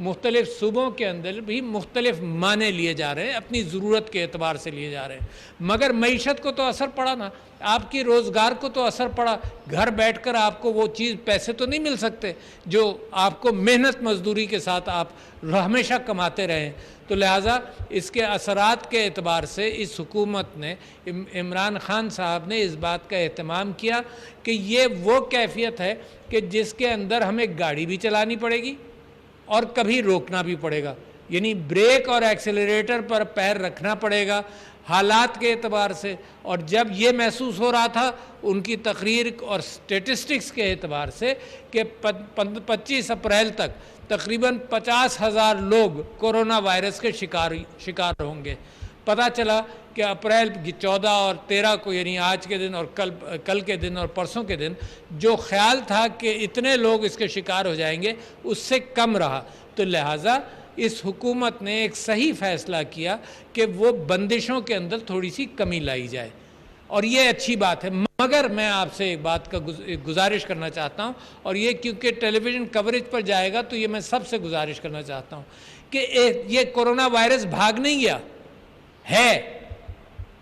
مختلف صوبوں کے اندر بھی مختلف معنی لیے جا رہے ہیں، اپنی ضرورت کے اعتبار سے لیے جا رہے ہیں، مگر معیشت کو تو اثر پڑا نا، آپ کی روزگار کو تو اثر پڑا، گھر بیٹھ کر آپ کو وہ چیز پیسے تو نہیں مل سکتے جو آپ کو محنت مزدوری کے ساتھ آپ ہمیشہ کماتے رہے ہیں۔ تو لہٰذا اس کے اثرات کے اعتبار سے اس حکومت نے، عمران خان صاحب نے اس بات کا اہتمام کیا کہ یہ وہ کیفیت ہے کہ جس کے اندر ہمیں گاڑی بھی چلانی پڑے گی اور کبھی روکنا بھی پڑے گا، یعنی بریک اور ایکسیلریٹر پر پیر رکھنا پڑے گا حالات کے اعتبار سے۔ اور جب یہ محسوس ہو رہا تھا ان کی تقریر اور سٹیٹسٹکس کے اعتبار سے کہ 25 اپریل تک تقریباً 50,000 لوگ کورونا وائرس کے شکار ہوں گے، پتہ چلا کہ اپریل کی 14 اور 13 کو، یعنی آج کے دن اور کل کے دن اور پرسوں کے دن، جو خیال تھا کہ اتنے لوگ اس کے شکار ہو جائیں گے اس سے کم رہا۔ تو لہٰذا اس حکومت نے ایک صحیح فیصلہ کیا کہ وہ بندشوں کے اندر تھوڑی سی کمی لائی جائے، اور یہ اچھی بات ہے۔ مگر میں آپ سے ایک بات کا گزارش کرنا چاہتا ہوں، اور یہ کیونکہ ٹیلی ویژن کوریج پر جائے گا تو یہ میں سب سے گزارش کرنا چاہتا ہوں کہ یہ کورونا وائرس بھاگ نہیں گیا ہے،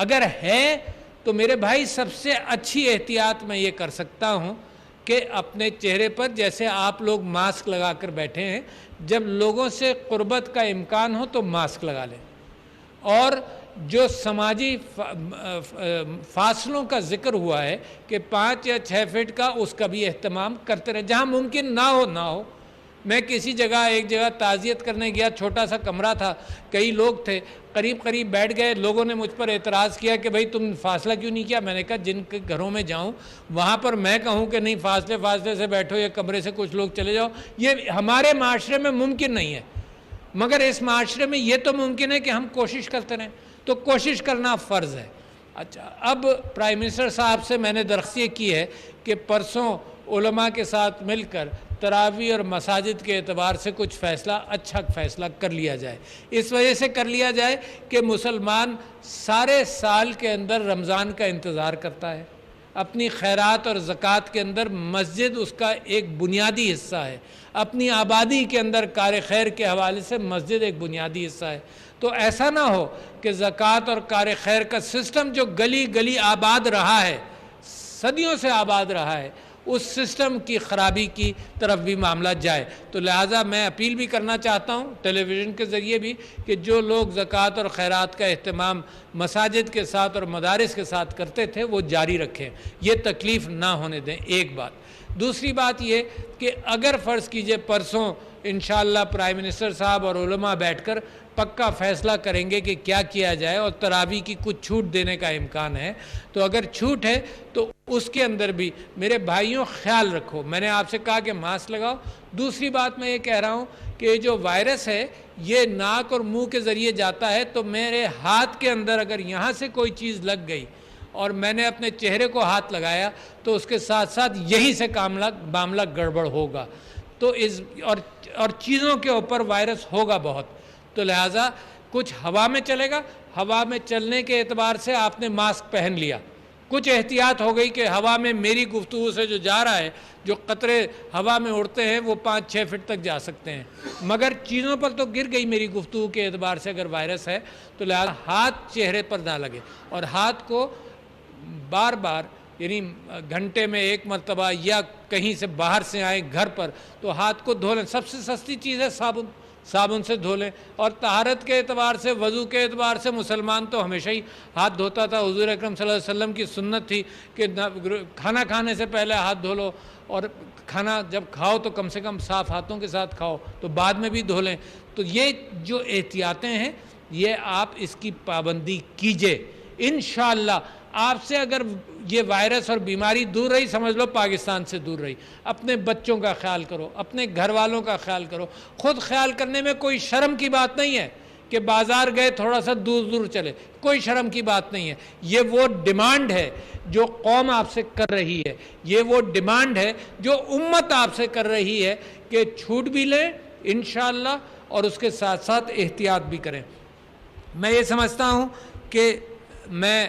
اگر ہے تو میرے بھائی سب سے اچھی احتیاط میں یہ کر سکتا ہوں کہ اپنے چہرے پر، جیسے آپ لوگ ماسک لگا کر بیٹھے ہیں، جب لوگوں سے قربت کا امکان ہو تو ماسک لگا لیں، اور جو سماجی فاصلوں کا ذکر ہوا ہے کہ 5 یا 6 فٹ کا، اس کا بھی اہتمام کرتے رہیں، جہاں ممکن نہ ہو۔ میں کسی جگہ ایک جگہ تعزیت کرنے گیا، چھوٹا سا کمرہ تھا، کئی لوگ تھے، قریب بیٹھ گئے، لوگوں نے مجھ پر اعتراض کیا کہ بھائی تم فاصلہ کیوں نہیں کیا؟ میں نے کہا جن کے گھروں میں جاؤں وہاں پر میں کہوں کہ نہیں فاصلے سے بیٹھو یا کمرے سے کچھ لوگ چلے جاؤ، یہ ہمارے معاشرے میں ممکن نہیں ہے، مگر اس معاشرے میں یہ تو ممکن ہے کہ ہم کوشش کرتے رہیں، تو کوشش کرنا فرض ہے۔ اچھا، اب پرائم منسٹر صاحب سے میں نے درخواست یہ کی ہے کہ پرسوں علماء کے ساتھ مل کر تراویح اور مساجد کے اعتبار سے کچھ اچھا فیصلہ کر لیا جائے، اس وجہ سے کر لیا جائے کہ مسلمان سارے سال کے اندر رمضان کا انتظار کرتا ہے، اپنی خیرات اور زکوٰۃ کے اندر مسجد اس کا ایک بنیادی حصہ ہے، اپنی آبادی کے اندر کار خیر کے حوالے سے مسجد ایک بنیادی حصہ ہے۔ تو ایسا نہ ہو کہ زکوٰۃ اور کار خیر کا سسٹم جو گلی گلی آباد رہا ہے، صدیوں سے آباد رہا ہے، اس سسٹم کی خرابی کی طرف بھی معاملہ جائے۔ تو لہٰذا میں اپیل بھی کرنا چاہتا ہوں ٹیلی ویژن کے ذریعے بھی کہ جو لوگ زکوٰۃ اور خیرات کا اہتمام مساجد کے ساتھ اور مدارس کے ساتھ کرتے تھے وہ جاری رکھیں، یہ تکلیف نہ ہونے دیں، ایک بات۔ دوسری بات یہ کہ اگر فرض کیجئے پرسوں انشاءاللہ پرائم منسٹر صاحب اور علماء بیٹھ کر پکا فیصلہ کریں گے کہ کیا کیا جائے اور تراویح کی کچھ چھوٹ دینے کا امکان ہے، تو اگر چھوٹ ہے تو اس کے اندر بھی میرے بھائیوں خیال رکھو، میں نے آپ سے کہا کہ ماسک لگاؤ۔ دوسری بات میں یہ کہہ رہا ہوں کہ یہ جو وائرس ہے یہ ناک اور منہ کے ذریعے جاتا ہے، تو میرے ہاتھ کے اندر اگر یہاں سے کوئی چیز لگ گئی اور میں نے اپنے چہرے کو ہاتھ لگایا تو اس کے ساتھ ساتھ یہیں سے معاملہ گڑبڑ ہوگا، تو اور چیزوں کے اوپر وائرس ہوگا بہت، تو لہٰذا کچھ ہوا میں چلے گا، ہوا میں چلنے کے اعتبار سے آپ نے ماسک پہن لیا، کچھ احتیاط ہو گئی کہ ہوا میں میری گفتگو سے جو جا رہا ہے، جو قطرے ہوا میں اڑتے ہیں وہ 5-6 فٹ تک جا سکتے ہیں، مگر چیزوں پر تو گر گئی میری گفتگو کے اعتبار سے اگر وائرس ہے، تو لہٰذا ہاتھ چہرے پر نہ لگے، اور ہاتھ کو بار بار، یعنی گھنٹے میں 1 مرتبہ یا کہیں سے باہر سے آئیں گھر پر تو ہاتھ کو دھو لیں، سب سے سستی چیز ہے صابن سے دھو لیں، اور طہارت کے اعتبار سے، وضو کے اعتبار سے مسلمان تو ہمیشہ ہی ہاتھ دھوتا تھا، حضور اکرم صلی اللہ علیہ وسلم کی سنت تھی کہ کھانا کھانے سے پہلے ہاتھ دھو لو، اور کھانا جب کھاؤ تو کم سے کم صاف ہاتھوں کے ساتھ کھاؤ، تو بعد میں بھی دھو لیں۔ تو یہ جو احتیاطیں ہیں یہ آپ اس کی پابندی کیجئے، انشاءاللہ آپ سے اگر یہ وائرس اور بیماری دور رہی، سمجھ لو پاکستان سے دور رہی۔ اپنے بچوں کا خیال کرو، اپنے گھر والوں کا خیال کرو، خود خیال کرنے میں کوئی شرم کی بات نہیں ہے کہ بازار گئے تھوڑا سا دور چلے، کوئی شرم کی بات نہیں ہے، یہ وہ ڈیمانڈ ہے جو قوم آپ سے کر رہی ہے، یہ وہ ڈیمانڈ ہے جو امت آپ سے کر رہی ہے کہ چھوٹ بھی لیں انشاءاللہ اور اس کے ساتھ ساتھ احتیاط بھی کریں۔ میں یہ سمجھتا ہوں کہ میں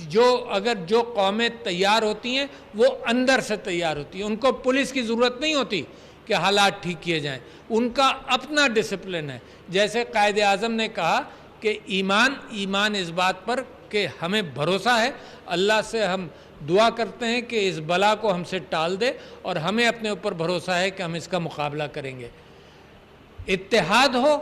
جو قومیں تیار ہوتی ہیں وہ اندر سے تیار ہوتی ہیں، ان کو پولیس کی ضرورت نہیں ہوتی کہ حالات ٹھیک کیے جائیں. ان کا اپنا ڈسپلن ہے. جیسے قائد اعظم نے کہا کہ ایمان اس بات پر کہ ہمیں بھروسہ ہے, اللہ سے ہم دعا کرتے ہیں کہ اس بلا کو ہم سے ٹال دے, اور ہمیں اپنے اوپر بھروسہ ہے کہ ہم اس کا مقابلہ کریں گے. اتحاد ہو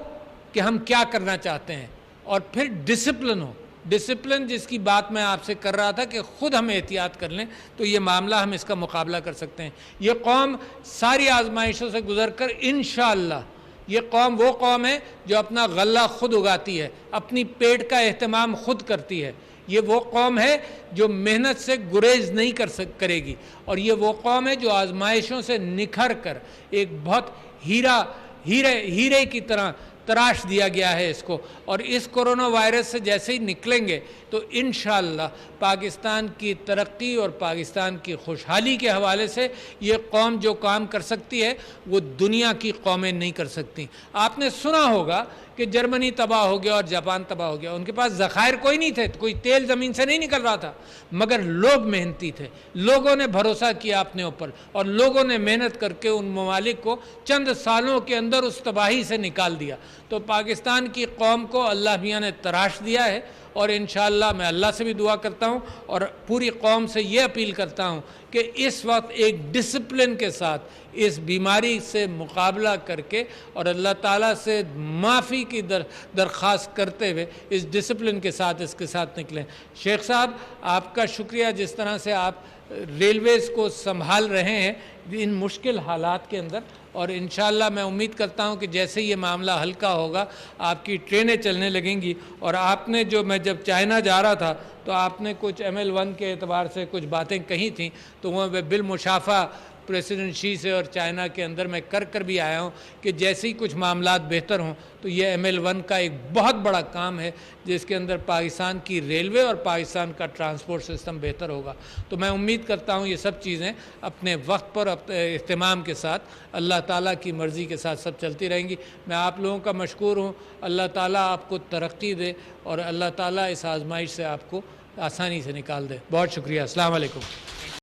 کہ ہم کیا کرنا چاہتے ہیں, اور پھر ڈسپلن ہو. ڈسپلن جس کی بات میں آپ سے کر رہا تھا کہ خود ہم احتیاط کر لیں تو یہ معاملہ ہم اس کا مقابلہ کر سکتے ہیں. یہ قوم ساری آزمائشوں سے گزر کر انشاءاللہ یہ قوم وہ قوم ہے جو اپنا غلہ خود اگاتی ہے, اپنی پیٹ کا اہتمام خود کرتی ہے. یہ وہ قوم ہے جو محنت سے گریز نہیں کرے گی, اور یہ وہ قوم ہے جو آزمائشوں سے نکھر کر ایک بہت ہیرے کی طرح تراش دیا گیا ہے اس کو. اور اس کرونا وائرس سے جیسے ہی نکلیں گے تو انشاءاللہ پاکستان کی ترقی اور پاکستان کی خوشحالی کے حوالے سے یہ قوم جو کام کر سکتی ہے وہ دنیا کی قومیں نہیں کر سکتی. آپ نے سنا ہوگا کہ جرمنی تباہ ہو گیا اور جاپان تباہ ہو گیا. ان کے پاس ذخائر کوئی نہیں تھے, کوئی تیل زمین سے نہیں نکل رہا تھا, مگر لوگ محنتی تھے, لوگوں نے بھروسہ کیا اپنے اوپر, اور لوگوں نے محنت کر کے ان ممالک کو چند سالوں کے اندر اس تباہی سے نکال دیا. تو پاکستان کی قوم کو اللہ میاں نے تراش دیا ہے, اور انشاءاللہ میں اللہ سے بھی دعا کرتا ہوں اور پوری قوم سے یہ اپیل کرتا ہوں کہ اس وقت ایک ڈسپلن کے ساتھ اس بیماری سے مقابلہ کر کے اور اللہ تعالیٰ سے معافی کی درخواست کرتے ہوئے اس ڈسپلن کے ساتھ اس کے ساتھ نکلیں. شیخ صاحب, آپ کا شکریہ جس طرح سے آپ ریلویز کو سنبھال رہے ہیں ان مشکل حالات کے اندر, اور انشاءاللہ میں امید کرتا ہوں کہ جیسے یہ معاملہ ہلکا ہوگا آپ کی ٹرینیں چلنے لگیں گی. اور آپ نے جو, میں جب چائنا جا رہا تھا تو آپ نے کچھ ML1 کے اعتبار سے کچھ باتیں کہی تھیں, تو وہ بالمشافہ پریسیڈنٹ شی سے اور چائنا کے اندر میں کر بھی آیا ہوں کہ جیسے ہی کچھ معاملات بہتر ہوں تو یہ ML1 کا ایک بہت بڑا کام ہے جس کے اندر پاکستان کی ریلوے اور پاکستان کا ٹرانسپورٹ سسٹم بہتر ہوگا. تو میں امید کرتا ہوں یہ سب چیزیں اپنے وقت پر اہتمام کے ساتھ اللہ تعالیٰ کی مرضی کے ساتھ سب چلتی رہیں گی. میں آپ لوگوں کا مشکور ہوں, اللہ تعالیٰ آپ کو ترقی دے اور اللہ تعالیٰ اس آزمائش سے آپ کو آسانی سے نکال دے. بہت شکریہ. السلام علیکم.